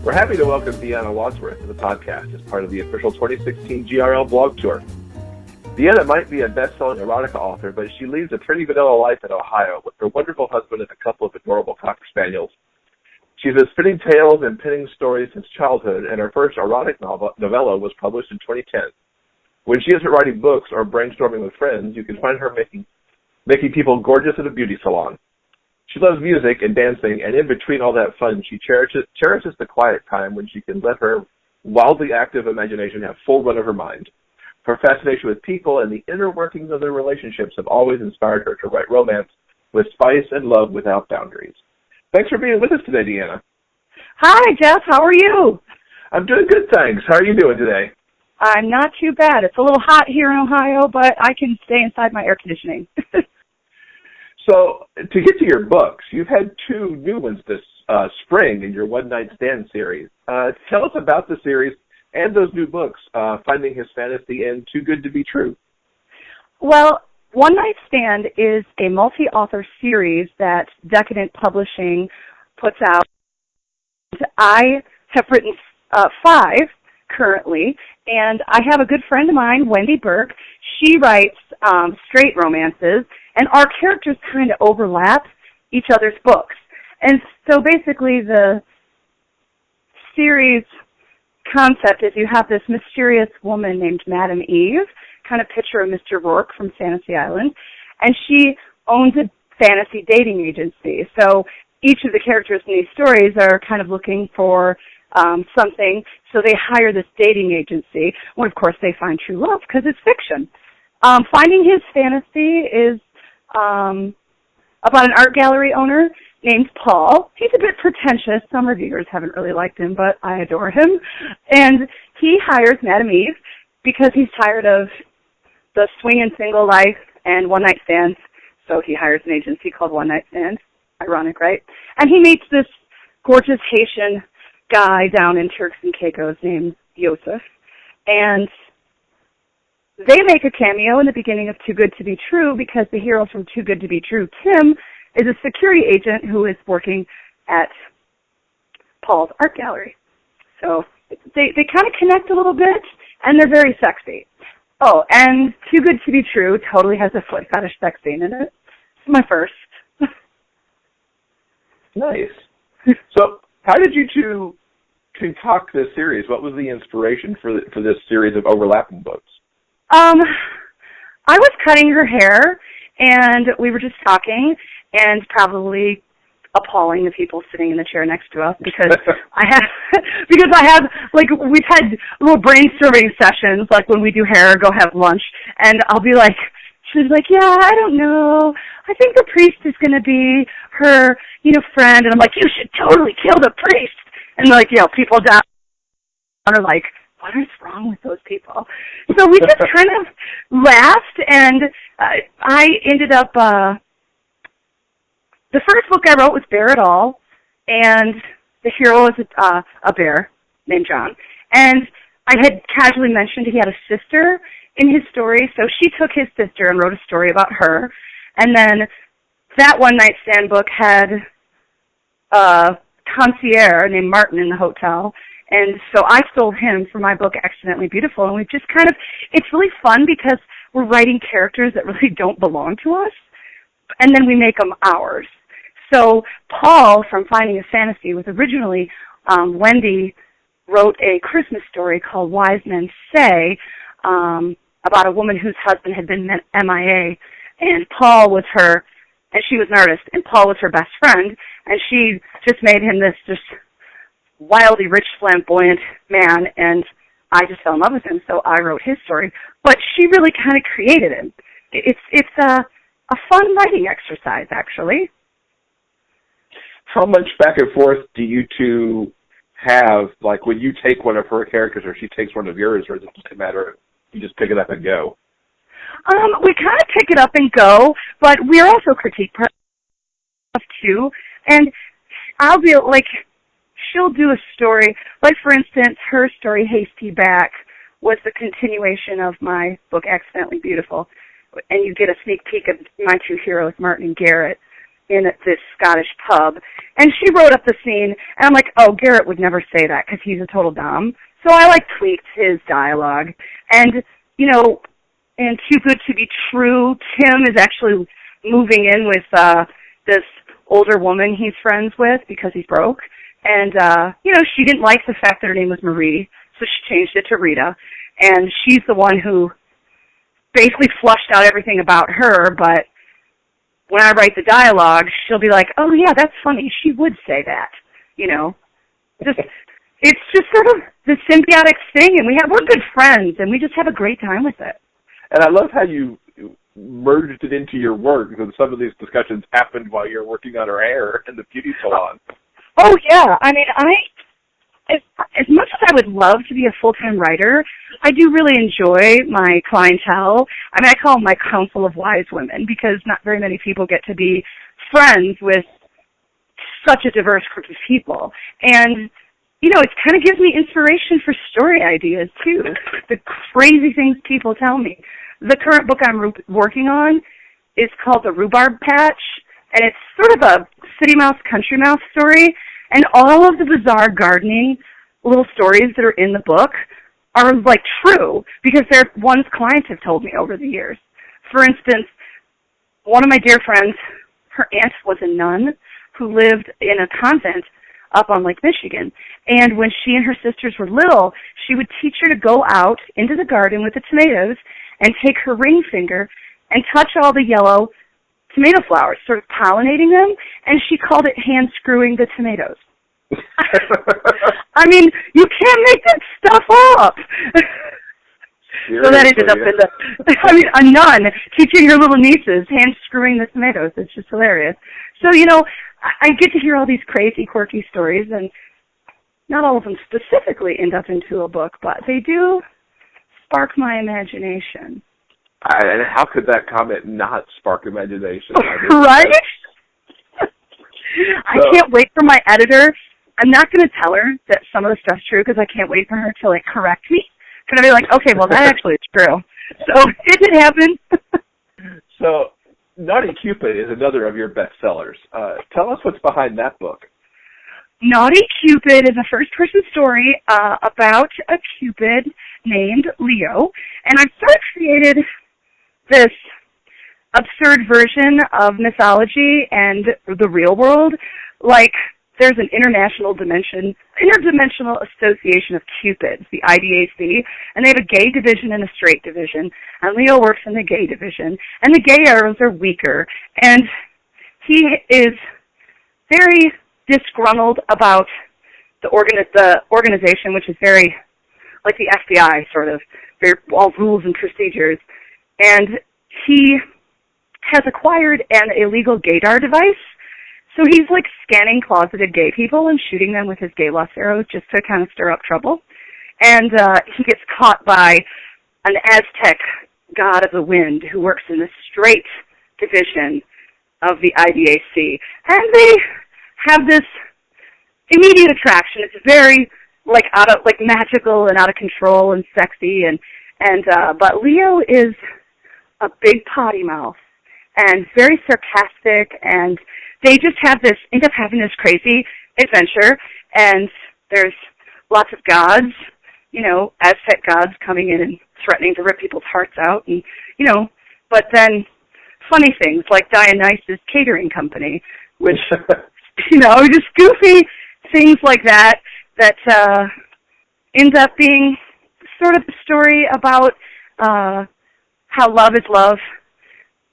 We're happy to welcome Deanna Wadsworth to the podcast as part of the official 2016 GRL blog tour. Deanna might be a best-selling erotica author, but she leads a pretty vanilla life in Ohio with her wonderful husband and a couple of adorable cocker spaniels. She's been spinning tales and penning stories since childhood, and her first erotic novella was published in 2010. When she isn't writing books or brainstorming with friends, you can find her making people gorgeous at a beauty salon. She loves music and dancing, and in between all that fun, she cherishes the quiet time when she can let her wildly active imagination have full run of her mind. Her fascination with people and the inner workings of their relationships have always inspired her to write romance with spice and love without boundaries. Thanks for being with us today, Deanna. Hi, Jeff. How are you? I'm doing good, thanks. How are you doing today? I'm not too bad. It's a little hot here in Ohio, but I can stay inside my air conditioning. So, to get to your books, you've had two new ones this spring in your One Night Stand series. Tell us about the series and those new books, Finding His Fantasy and Too Good to Be True. Well, One Night Stand is a multi-author series that Decadent Publishing puts out. I have written 5 currently, and I have a good friend of mine, Wendy Burke. She writes straight romances, and our characters kind of overlap each other's books. And so basically the series concept is you have this mysterious woman named Madam Eve, kind of picture a Mr. Rourke from Fantasy Island, and she owns a fantasy dating agency. So each of the characters in these stories are kind of looking for something, so they hire this dating agency, when of course they find true love because it's fiction. Finding His Fantasy is about an art gallery owner named Paul. He's a bit pretentious. Some reviewers haven't really liked him, but I adore him. And he hires Madam Eve because he's tired of the swinging single life and one-night stands, so he hires an agency called One Night Stand. Ironic, right? And he meets this gorgeous Haitian guy down in Turks and Caicos named Yosef, and they make a cameo in the beginning of Too Good to Be True because the hero from Too Good to Be True, Tim, is a security agent who is working at Paul's art gallery. So they kind of connect a little bit, and they're very sexy. Oh, and Too Good to Be True totally has a foot fetish sex scene in it. It's my first. Nice. So how did you two concoct this series? What was the inspiration for this series of overlapping books? I was cutting her hair, and we were just talking, and probably appalling the people sitting in the chair next to us because I have like we've had little brainstorming sessions, like when we do hair, go have lunch, and I'll be like, she's like, yeah, I don't know. I think the priest is going to be her, friend, and I'm like, you should totally kill the priest, and like, people down are like, what is wrong with those people? So we just kind of laughed, and I ended up, the first book I wrote was Bear It All, and the hero is a bear named John. And I had casually mentioned he had a sister in his story, so she took his sister and wrote a story about her. And then that One Night Stand book had a concierge named Martin in the hotel, and so I stole him for my book, Accidentally Beautiful, and we've just it's really fun because we're writing characters that really don't belong to us, and then we make them ours. So Paul from Finding His Fantasy was originally, Wendy wrote a Christmas story called Wise Men Say, about a woman whose husband had been MIA, and Paul was her, and she was an artist, and Paul was her best friend, and she just made him this just wildly rich, flamboyant man, and I just fell in love with him, so I wrote his story. But she really kind of created him. It's a fun writing exercise, actually. How much back and forth do you two have, like when you take one of her characters or she takes one of yours, or is it just a matter of you just pick it up and go? We kind of pick it up and go, but we're also critique too, and I'll be like, she'll do a story, like for instance, her story, Hasty Back, was the continuation of my book, Accidentally Beautiful, and you get a sneak peek of my two heroes, Martin and Garrett, in this Scottish pub, and she wrote up the scene, and I'm like, oh, Garrett would never say that because he's a total dom. So I, tweaked his dialogue. And, in Too Good to Be True, Tim is actually moving in with this older woman he's friends with because he's broke. And, she didn't like the fact that her name was Marie, so she changed it to Rita. And she's the one who basically flushed out everything about her, but when I write the dialogue, she'll be like, oh, yeah, that's funny. She would say that, It's just sort of the symbiotic thing, and we're good friends, and we just have a great time with it. And I love how you merged it into your work, because some of these discussions happened while you're working on her hair in the beauty salon. Oh, yeah. I mean, as much as I would love to be a full-time writer, I do really enjoy my clientele. I mean, I call them my council of wise women, because not very many people get to be friends with such a diverse group of people. And, it kind of gives me inspiration for story ideas, too. The crazy things people tell me. The current book I'm working on is called The Rhubarb Patch, and it's sort of a city mouse, country mouse story. And all of the bizarre gardening little stories that are in the book are, true, because they're ones clients have told me over the years. For instance, one of my dear friends, her aunt was a nun who lived in a convent up on Lake Michigan. And when she and her sisters were little, she would teach her to go out into the garden with the tomatoes and take her ring finger and touch all the yellow tomato flowers, sort of pollinating them, and she called it hand-screwing the tomatoes. I mean, you can't make that stuff up. So that ended up in a nun teaching her little nieces hand-screwing the tomatoes. It's just hilarious. So, I get to hear all these crazy, quirky stories, and not all of them specifically end up into a book, but they do spark my imagination. And how could that comment not spark imagination? Right? I can't wait for my editor. I'm not going to tell her that some of the stuff's true because I can't wait for her to, correct me. Because I'll be like, okay, well, that actually is true. So it did happen. So Naughty Cupid is another of your bestsellers. Tell us what's behind that book. Naughty Cupid is a first-person story about a Cupid named Leo. And I've sort of created this absurd version of mythology and the real world. There's an interdimensional association of Cupids, the IDAC, and they have a gay division and a straight division, and Leo works in the gay division, and the gay arrows are weaker, and he is very disgruntled about the organization, which is very like the FBI, sort of, very all rules and procedures, and he has acquired an illegal gaydar device. So he's scanning closeted gay people and shooting them with his gay loss arrows just to kind of stir up trouble. And he gets caught by an Aztec god of the wind who works in the straight division of the IDAC. And they have this immediate attraction. It's very magical and out of control and sexy but Leo is a big potty mouth and very sarcastic, and they just end up having this crazy adventure, and there's lots of gods, Aztec gods coming in and threatening to rip people's hearts out, and, but then funny things like Dionysus Catering Company, which, just goofy things like that ends up being sort of a story about how love is love,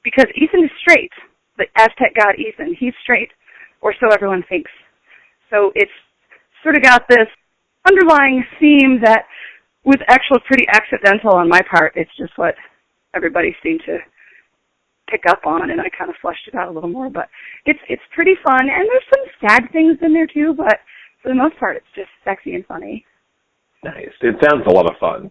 because Ethan is straight. The Aztec god Ethan, he's straight, or so everyone thinks. So it's sort of got this underlying theme that was actually pretty accidental on my part. It's just what everybody seemed to pick up on, and I kind of fleshed it out a little more. But it's pretty fun, and there's some sad things in there too, but for the most part, it's just sexy and funny. Nice. It sounds a lot of fun.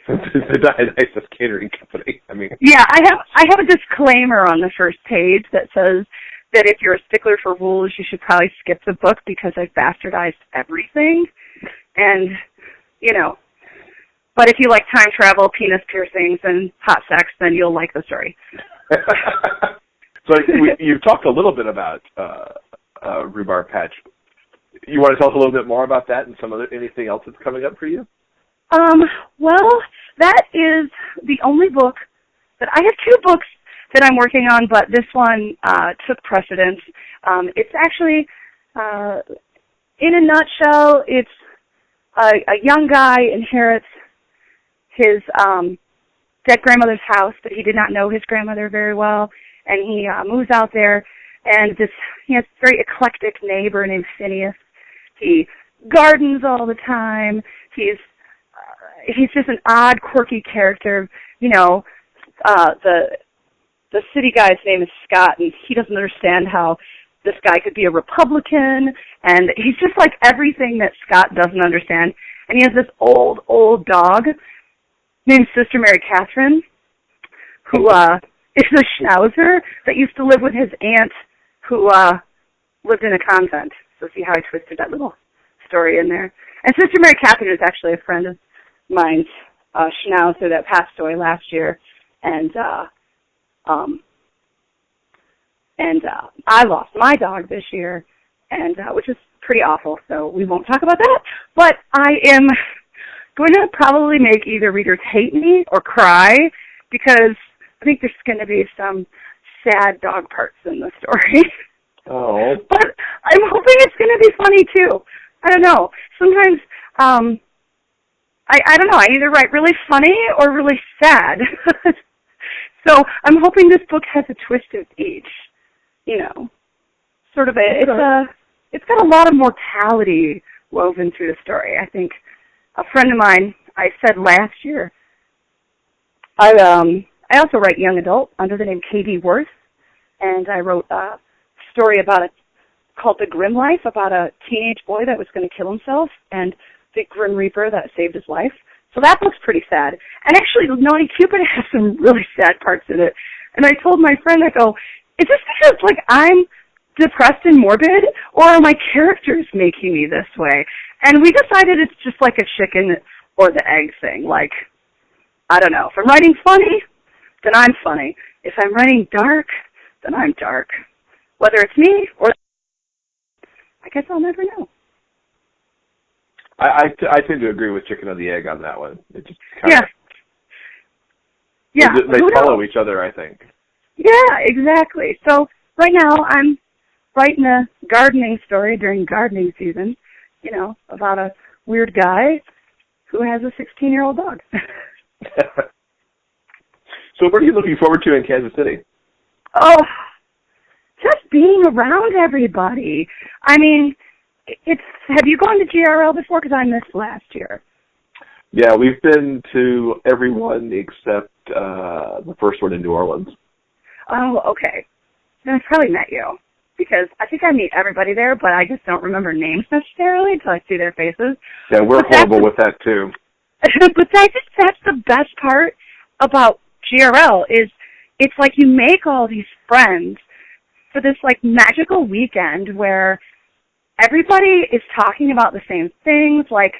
The Dionysus Catering Company. Yeah, I have a disclaimer on the first page that says that if you're a stickler for rules, you should probably skip the book because I've bastardized everything. And, but if you like time travel, penis piercings, and hot sex, then you'll like the story. So So you've talked a little bit about Rhubarb Patch. You want to tell us a little bit more about that and anything else that's coming up for you? Well, that is the only book that I have. Two books that I'm working on, but this one took precedence. It's actually, in a nutshell, it's a young guy inherits his dead grandmother's house, but he did not know his grandmother very well, and he moves out there, and he has a very eclectic neighbor named Phineas. He gardens all the time. He's just an odd, quirky character. You know, the city guy's name is Scott, and he doesn't understand how this guy could be a Republican, and he's just like everything that Scott doesn't understand. And he has this old dog named Sister Mary Catherine, who is a schnauzer that used to live with his aunt, who lived in a convent. So see how I twisted that little story in there. And Sister Mary Catherine is actually a friend of mine's, schnauzer that passed away last year, and I lost my dog this year, and which is pretty awful, so we won't talk about that. But I am going to probably make either readers hate me or cry, because I think there's going to be some sad dog parts in the story. Oh. But I'm hoping it's going to be funny, too. I don't know. Sometimes, I don't know. I either write really funny or really sad. So I'm hoping this book has a twist of each. You know, sort of it's got a lot of mortality woven through the story. I think a friend of mine, I said last year, I also write young adult under the name K.D. Worth, and I wrote a story called The Grim Life, about a teenage boy that was going to kill himself, and the Grim Reaper that saved his life. So that book's pretty sad. And actually, Naughty Cupid has some really sad parts in it. And I told my friend, I go, is this because, like, I'm depressed and morbid, or are my characters making me this way? And we decided it's just like a chicken or the egg thing. Like, I don't know. If I'm writing funny, then I'm funny. If I'm writing dark, then I'm dark. Whether it's me or... I guess I'll never know. I tend to agree with chicken or the egg on that one. It just kind of... Yeah. They follow each other, I think. Yeah, exactly. So right now I'm writing a gardening story during gardening season, you know, about a weird guy who has a 16-year-old dog. So what are you looking forward to in Kansas City? Oh, just being around everybody. I mean, have you gone to GRL before? Because I missed last year. Yeah, we've been to every one except the first one in New Orleans. Oh, okay. Then I probably met you, because I think I meet everybody there, but I just don't remember names necessarily until I see their faces. Yeah, we're horrible with that too. But that's the best part about GRL is it's like you make all these friends for this like magical weekend where everybody is talking about the same things. Like,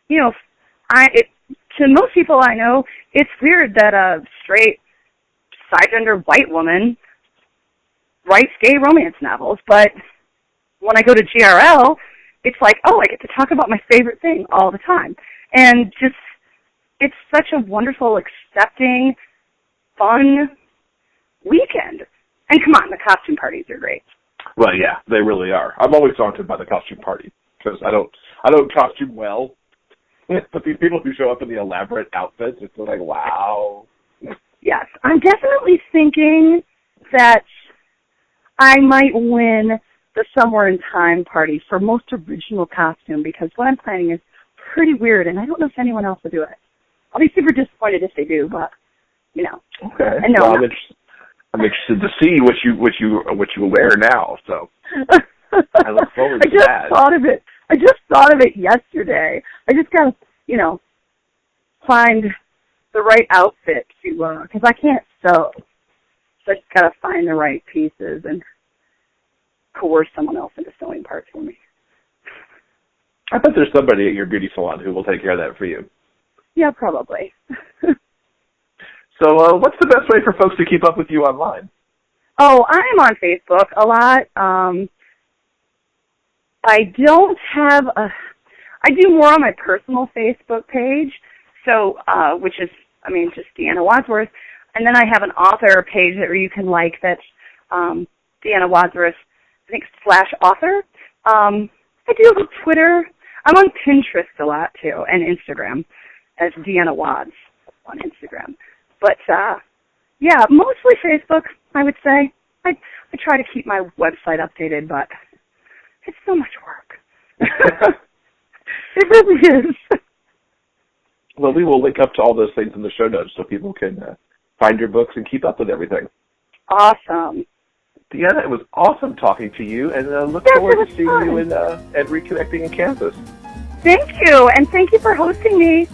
you know, to most people I know, it's weird that a straight cisgender white woman writes gay romance novels, but when I go to GRL, it's like, oh, I get to talk about my favorite thing all the time. And just, it's such a wonderful, accepting, fun weekend. And come on, the costume parties are great. Well, yeah, they really are. I'm always daunted by the costume party because I don't costume well. But these people who show up in the elaborate outfits, it's like, wow. Yes, I'm definitely thinking that I might win the Somewhere in Time party for most original costume, because what I'm planning is pretty weird, and I don't know if anyone else will do it. I'll be super disappointed if they do, but you know. Okay. And no, well, I'm interested to see what you wear now. So I look forward to that. I just thought of it yesterday. I just gotta, you know, find the right outfit to, because I can't sew. So I just gotta find the right pieces and coerce someone else into sewing parts for me. I bet there's somebody at your beauty salon who will take care of that for you. Yeah, probably. So what's the best way for folks to keep up with you online? Oh, I'm on Facebook a lot. I don't have I do more on my personal Facebook page, so, which is, just Deanna Wadsworth. And then I have an author page that you can like that's Deanna Wadsworth, I think, /author. I do have Twitter. I'm on Pinterest a lot, too, and Instagram as Deanna Wads on Instagram. But, mostly Facebook, I would say. I try to keep my website updated, but it's so much work. It really is. Well, we will link up to all those things in the show notes so people can find your books and keep up with everything. Awesome. Deanna, it was awesome talking to you, and look forward to seeing you and reconnecting in Kansas. Thank you, and thank you for hosting me.